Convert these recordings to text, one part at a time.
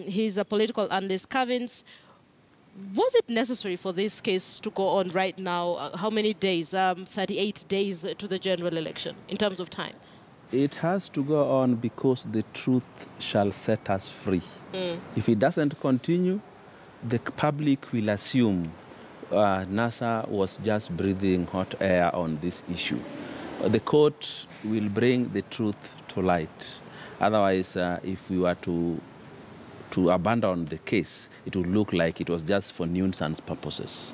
He's a political analyst. Kavins, was it necessary for this case to go on right now? How many days? 38 days to the general election in terms of time. It has to go on because the truth shall set us free. If it doesn't continue, the public will assume NASA was just breathing hot air on this issue. The court will bring the truth to light. Otherwise, if we were to abandon the case, it would look like it was just for nuisance purposes.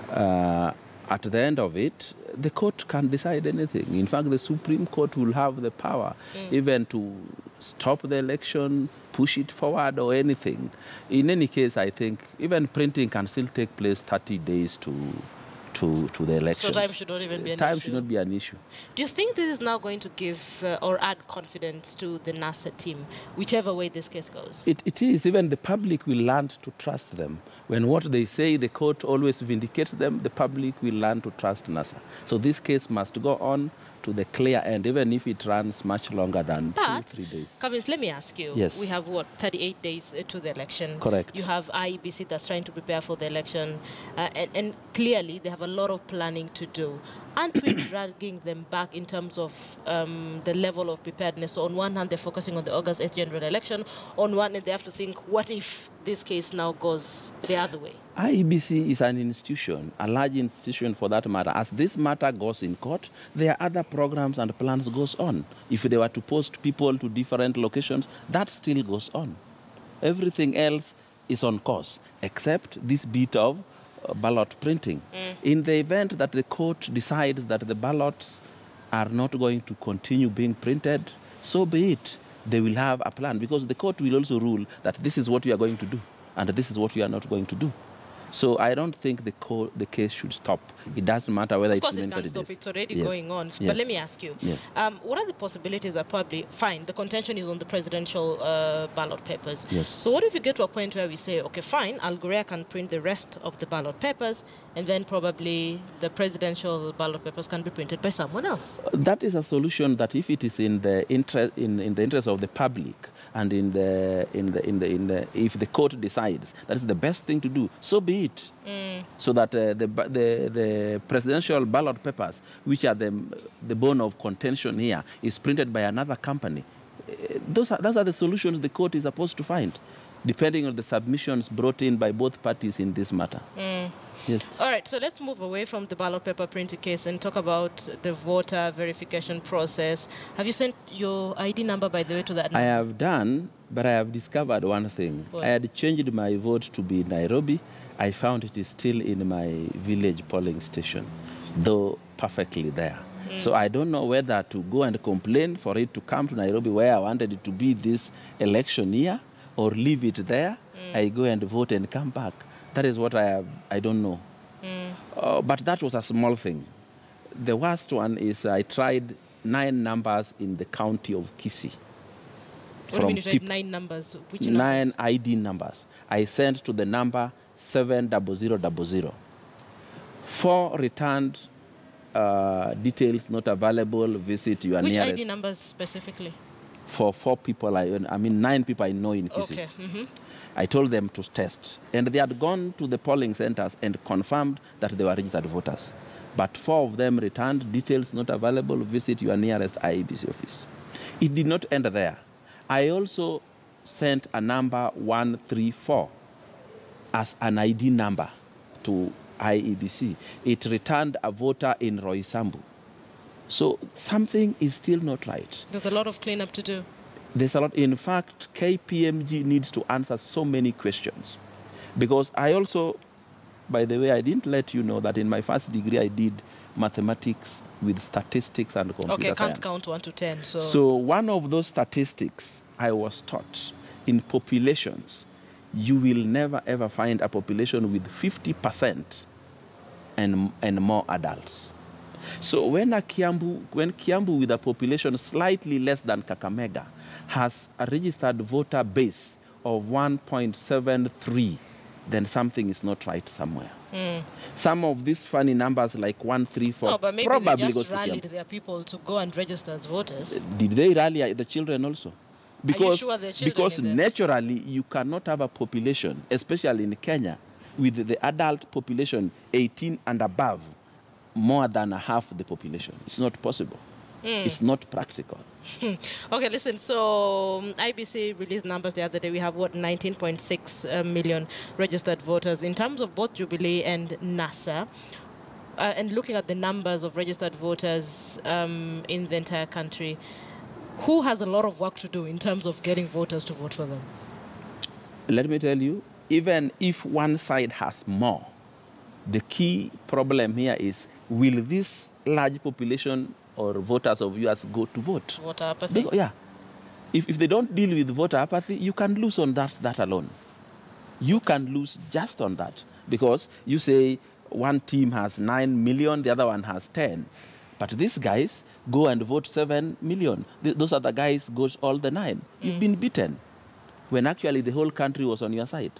At the end of it, the court can decide anything. In fact, the Supreme Court will have the power even to stop the election, push it forward, or anything. In any case, I think even printing can still take place 30 days to the election. So time should not even be an issue? Time should not be an issue. Do you think this is now going to give or add confidence to the NASA team, whichever way this case goes? It is. Even the public will learn to trust them. When what they say, the court always vindicates them, the public will learn to trust NASA. So this case must go on to the clear end, even if it runs much longer than 2-3 days. Kavins, let me ask you. Yes. We have, 38 days to the election. Correct. You have IEBC that's trying to prepare for the election. And clearly, they have a lot of planning to do. Aren't we dragging them back in terms of the level of preparedness? So on one hand, they're focusing on the August 8th general election. On one hand, they have to think, what if this case now goes the other way? IEBC is an institution, a large institution for that matter. As this matter goes in court, there are other programs and plans goes on. If they were to post people to different locations, that still goes on. Everything else is on course, except this bit of ballot printing. In the event that the court decides that the ballots are not going to continue being printed, so be it. They will have a plan, because the court will also rule that this is what we are going to do and this is what we are not going to do. So I don't think the case should stop. It doesn't matter whether it's 20 days. Of course it can't stop. It's already Yes. going on. Yes. But let me ask you, Yes. what are the possibilities that probably, fine, the contention is on the presidential ballot papers. Yes. So what if we get to a point where we say, okay, fine, Al Ghurair can print the rest of the ballot papers, and then probably the presidential ballot papers can be printed by someone else? That is a solution that, if it is in the interest of the public, and if the court decides that is the best thing to do, so be it. So that the presidential ballot papers, which are the bone of contention here, is printed by another company. Those are the solutions the court is supposed to find, depending on the submissions brought in by both parties in this matter. Yes. All right, so let's move away from the ballot paper printing case and talk about the voter verification process. Have you sent your ID number, by the way, to that number? I have done, but I have discovered one thing. What? I had changed my vote to be Nairobi. I found it is still in my village polling station, though perfectly there. So I don't know whether to go and complain for it to come to Nairobi, where I wanted it to be this election year, or leave it there. I go and vote and come back. That is what I don't know. But that was a small thing. The worst one is I tried 9 numbers in the county of Kisii. What do you mean you tried 9 numbers? Which 9 numbers? ID numbers. I sent to the number 70000. 4 returned details not available, visit your Which nearest. ID numbers specifically? For 4 people, 9 people I know in Kisii. Okay. I told them to test. And they had gone to the polling centers and confirmed that they were registered voters. But 4 of them returned details not available, visit your nearest IEBC office. It did not end there. I also sent a number 134 as an ID number to IEBC. It returned a voter in Roysambu. So something is still not right. There's a lot of cleanup to do. There's a lot. In fact, KPMG needs to answer so many questions. Because I also, by the way, I didn't let you know that in my first degree I did mathematics with statistics and computer science. Can't count 1 to 10. So one of those statistics I was taught, in populations, you will never ever find a population with 50% and more adults. So when Kiambu with a population slightly less than Kakamega has a registered voter base of 1.73, then something is not right somewhere. Some of these funny numbers like 134 no, but maybe probably they just goes to rallied Kiambu. their people to go and register as voters. Did they rally the children also? Because, are you sure there are children because in there? naturally, you cannot have a population, especially in Kenya, with the adult population 18 and above, more than half the population. It's not possible. It's not practical. Okay, listen, so IBC released numbers the other day. We have, what, 19.6 million registered voters. In terms of both Jubilee and NASA, and looking at the numbers of registered voters in the entire country, who has a lot of work to do in terms of getting voters to vote for them? Let me tell you, even if one side has more, the key problem here is, will this large population or voters of yours go to vote? Voter apathy? Yeah. If they don't deal with voter apathy, you can lose on that alone. You can lose just on that. Because you say one team has 9 million, the other one has 10. But these guys go and vote 7 million. Those other guys goes all the 9. You've been beaten, when actually the whole country was on your side.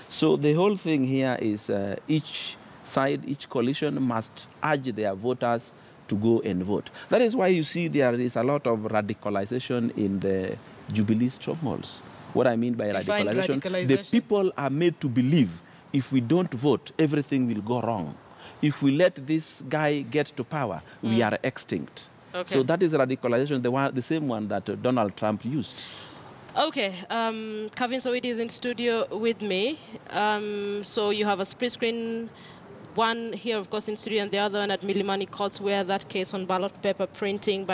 So the whole thing here is each side, each coalition must urge their voters to go and vote. That is why you see there is a lot of radicalization in the Jubilee strongholds. What I mean by radicalization, the people are made to believe if we don't vote, everything will go wrong. If we let this guy get to power, we are extinct. Okay. So that is radicalization, the same one that Donald Trump used. Okay, Kevin Sowiti is in studio with me. So you have a split screen, one here, of course, in studio, and the other one at Milimani Courts, where that case on ballot paper printing by